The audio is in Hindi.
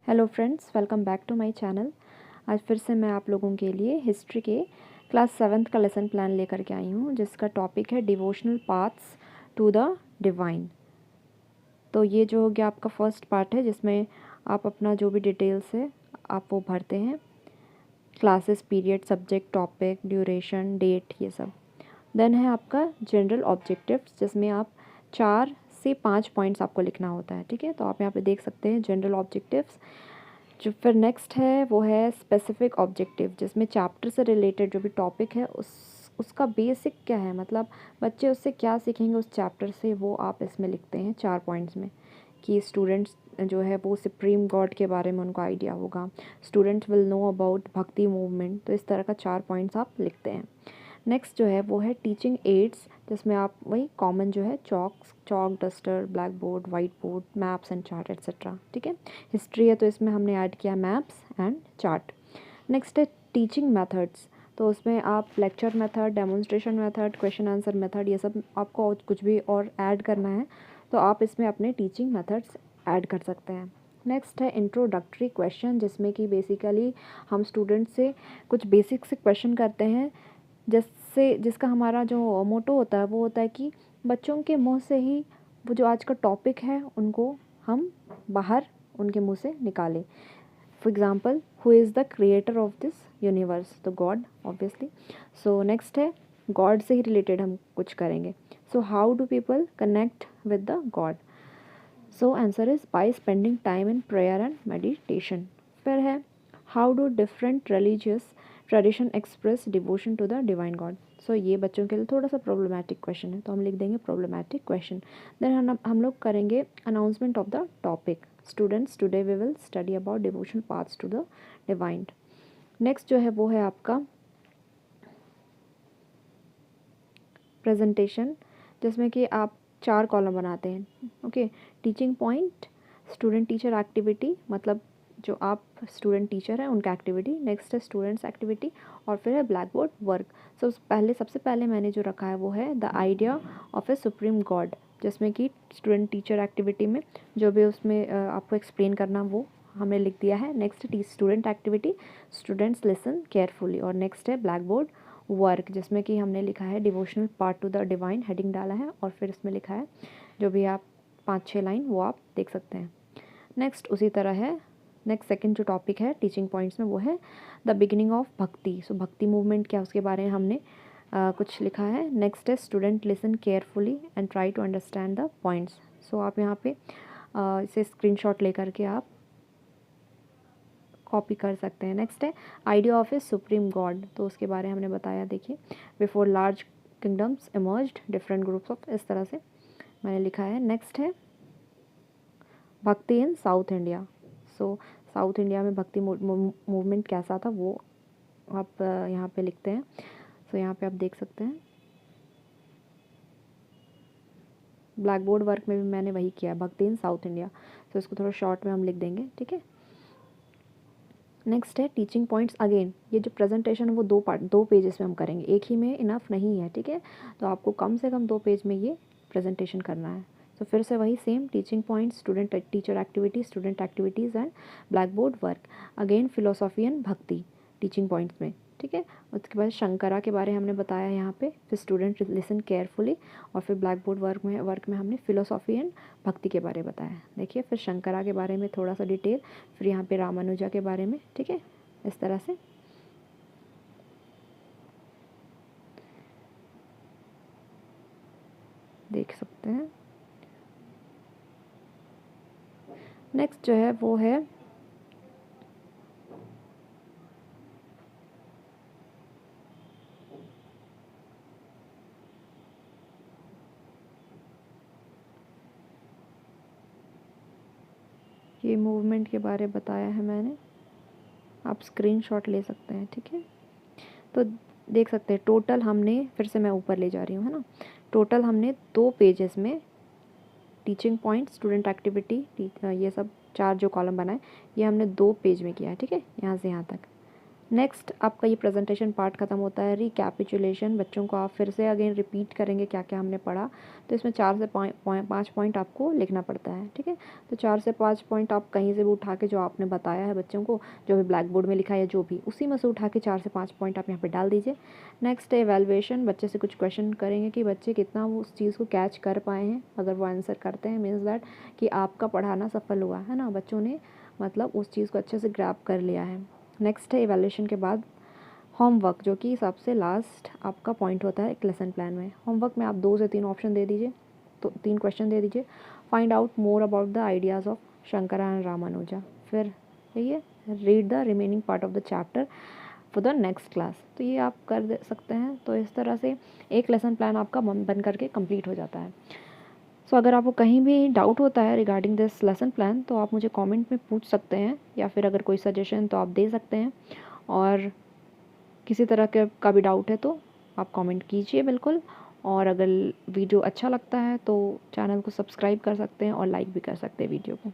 Hello friends, welcome back to my channel. आज फिर से मैं आप लोगों के लिए हिस्ट्री के क्लास 7th का लेसन प्लान लेकर के आई हूँ, जिसका टॉपिक है devotional paths to the divine. तो ये जो हो गया आपका फर्स्ट पार्ट है, जिसमें आप अपना जो भी डिटेल्स है आप वो भरते हैं, classes, period, subject, topic, duration, date, ये सब। देन है आपका जनरल ऑब्जेक्टिव्स, जिसमें आप 4 से 5 पॉइंट्स आपको लिखना होता है। ठीक है, तो आप यहाँ पे देख सकते हैं जनरल ऑब्जेक्टिव्स। जो फिर नेक्स्ट है वो है स्पेसिफिक ऑब्जेक्टिव, जिसमें चैप्टर से रिलेटेड जो भी टॉपिक है उसका बेसिक क्या है, मतलब बच्चे उससे क्या सीखेंगे उस चैप्टर से, वो आप इसमें लिखते हैं 4 पॉइंट्स में। कि स्टूडेंट्स जो है वो सुप्रीम गॉड के बारे में उनको आइडिया होगा, स्टूडेंट्स विल नो अबाउट भक्ति मूवमेंट, तो इस तरह का 4 पॉइंट्स आप लिखते हैं। नेक्स्ट जो है वो है टीचिंग एड्स, जिसमें आप वही कॉमन जो है chalk, duster, black board, white board, maps and chart etcetera. ठीक है, हिस्ट्री है तो इसमें हमने ऐड किया मैप्स एंड चार्ट। नेक्स्ट है टीचिंग मेथड्स, तो उसमें आप lecture method, demonstration method, question answer method, ये सब आपको कुछ भी और ऐड करना है तो आप इसमें अपने टीचिंग मेथड्स ऐड कर सकते हैं। नेक्स्ट है इंट्रोडक्टरी क्वेश्चन, जिसमें कि बेसिकली हम स्टूडेंट से कुछ बेसिक से क्वेश्चन करते हैं, जिसका हमारा जो मोटो होता है वो होता है कि बच्चों के मुंह से ही वो जो आज का टॉपिक है उनको हम बाहर उनके मुंह से निकालें। For example, who is the creator of this universe, तो गॉड ऑब्वियसली। सो नेक्स्ट है गॉड से ही रिलेटेड हम कुछ करेंगे। So how do people connect with the God? So answer is by spending time in prayer and meditation. फिर है how do different religious tradition express devotion to the divine God? So ये बच्चों के लिए थोड़ा सा प्रॉब्लमैटिक क्वेश्चन है, तो हम लिख देंगे प्रॉब्लमैटिक क्वेश्चन। देन हम लोग करेंगे announcement of the topic. Students, today we will study about devotion paths to the divine. Next जो है वो है आपका प्रेजेंटेशन, जिसमें कि आप 4 कॉलम बनाते हैं। Okay, teaching point, student teacher activity, मतलब जो आप स्टूडेंट टीचर हैं उनका एक्टिविटी। नेक्स्ट है स्टूडेंट्स एक्टिविटी, और फिर है ब्लैक बोर्ड वर्क। सबसे पहले मैंने जो रखा है वो है the idea of a supreme God, जिसमें कि स्टूडेंट टीचर एक्टिविटी में जो भी उसमें आपको एक्सप्लेन करना वो हमने लिख दिया है। Next student activity, students listen carefully, और नेक्स्ट है ब्लैक बोर्ड वर्क, जिसमें कि हमने लिखा है devotional part two the divine, heading डाला है, और फिर इसमें लिखा है जो भी आप 5-6 लाइन वो आप देख सकते हैं। नेक्स्ट उसी तरह है, नेक्स्ट सेकंड जो टॉपिक है टीचिंग पॉइंट्स में वो है द बिगिनिंग ऑफ भक्ति। सो भक्ति मूवमेंट क्या, उसके बारे में हमने कुछ लिखा है। नेक्स्ट है student listen carefully and try to understand the points. So आप यहाँ पे इसे स्क्रीनशॉट लेकर के आप कॉपी कर सकते हैं। नेक्स्ट है idea of a supreme God, तो उसके बारे में हमने बताया, देखिए before large kingdoms emerged different groups of, इस तरह से मैंने लिखा है। नेक्स्ट है भक्ति इन साउथ इंडिया। सो साउथ इंडिया में भक्ति मूवमेंट कैसा था वो आप यहाँ पे लिखते हैं। सो यहाँ पे आप देख सकते हैं ब्लैक बोर्ड वर्क में भी मैंने वही किया है, भक्ति इन साउथ इंडिया। तो इसको थोड़ा शॉर्ट में हम लिख देंगे, ठीक है। नेक्स्ट है टीचिंग पॉइंट्स। अगेन ये जो प्रेजेंटेशन है वो 2 पेजेस में हम करेंगे, एक ही में इनफ नहीं है, ठीक है। तो आपको कम से कम 2 पेज में ये प्रेजेंटेशन करना है। तो फिर से वही same teaching points, student teacher activity, student activities and black board work. Again philosophy and भक्ति टीचिंग पॉइंट्स में, ठीक है। उसके बाद शंकरा के बारे में हमने बताया यहाँ पे, फिर स्टूडेंट लिसन केयरफुली, और फिर ब्लैक बोर्ड वर्क में हमने फिलोसॉफी एंड भक्ति के बारे में बताया। देखिए फिर शंकरा के बारे में थोड़ा सा डिटेल, फिर यहाँ पे रामानुजा के बारे में, ठीक है, इस तरह से। देख सकते हैं। नेक्स्ट जो है वो है ये मूवमेंट के बारे बताया है मैंने, आप स्क्रीनशॉट ले सकते हैं, ठीक है। तो देख सकते हैं टोटल हमने, फिर से मैं ऊपर ले जा रही हूँ, है ना, टोटल हमने 2 पेजेस में टीचिंग पॉइंट, स्टूडेंट एक्टिविटी, ये सब 4 जो कॉलम बनाए ये हमने 2 पेज में किया है, ठीक है, यहाँ से यहाँ तक। नेक्स्ट आपका ये प्रेजेंटेशन पार्ट ख़त्म होता है। रिकैपिचुलेशन, बच्चों को आप फिर से अगेन रिपीट करेंगे क्या क्या हमने पढ़ा। तो इसमें 4 से 5 पॉइंट आपको लिखना पड़ता है, ठीक है। तो 4 से 5 पॉइंट आप कहीं से भी उठा के, जो आपने बताया है बच्चों को, जो भी ब्लैक बोर्ड में लिखा है जो भी, उसी में से उठा के 4 से 5 पॉइंट आप यहाँ पर डाल दीजिए। नेक्स्ट एवेलुएशन, बच्चे से कुछ क्वेश्चन करेंगे कि बच्चे कितना वो उस चीज़ को कैच कर पाए हैं। अगर वो आंसर करते हैं मीन्स दैट कि आपका पढ़ाना सफल हुआ है ना, बच्चों ने मतलब उस चीज़ को अच्छे से ग्रैब कर लिया है। नेक्स्ट है इवैल्यूएशन के बाद होमवर्क, जो कि सबसे लास्ट आपका पॉइंट होता है एक लेसन प्लान में। होमवर्क में आप 2 से 3 ऑप्शन दे दीजिए, तो 3 क्वेश्चन दे दीजिए। Find out more about the ideas of Shankara and Ramanuja. फिर ये read the remaining part of the chapter for the next class. तो ये आप कर सकते हैं। तो इस तरह से एक लेसन प्लान आपका बन करके कंप्लीट हो जाता है। सो अगर आपको कहीं भी डाउट होता है रिगार्डिंग दिस लेसन प्लान, तो आप मुझे कमेंट में पूछ सकते हैं, या फिर अगर कोई सजेशन तो आप दे सकते हैं। और किसी तरह के का भी डाउट है तो आप कमेंट कीजिए बिल्कुल। और अगर वीडियो अच्छा लगता है तो चैनल को सब्सक्राइब कर सकते हैं और लाइक भी कर सकते हैं वीडियो को।